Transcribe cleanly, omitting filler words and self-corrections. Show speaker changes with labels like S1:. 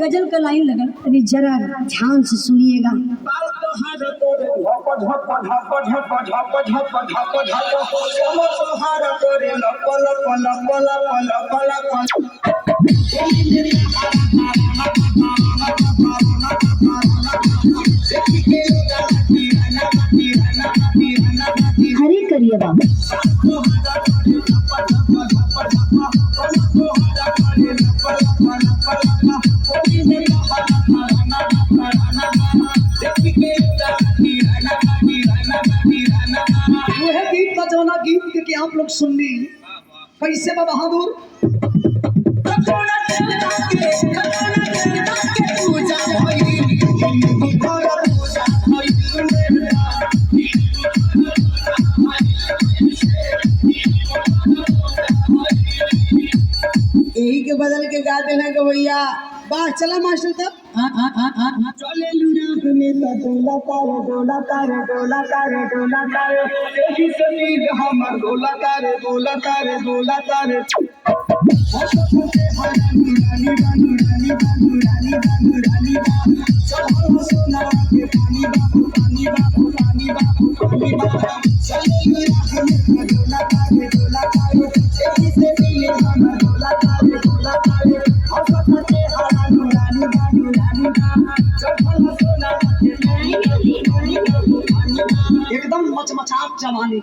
S1: गजल का लाइन लगन, अभी जरा ध्यान से सुनिएगा। हरे करिए बाबा। गीत के आप लोग सुननी कैसे बा बहादुर। यही के बदल के गा देना के भैया। वाह चला मास्टर तब चले लुरा में डोला तारे डोला तारे डोला तारे डोला तारे यही शरीर हमर डोला तारे डोला तारे डोला तारे रानी रानी रानी रानी रानी रानी चलो सोना के पानी बाबू पानी बाबू पानी बाबू पानी बाबू चले लुरा में डोला तारे यही शरीर हमर डोला तारे डोला तारे एकदम मचमचात जवानी।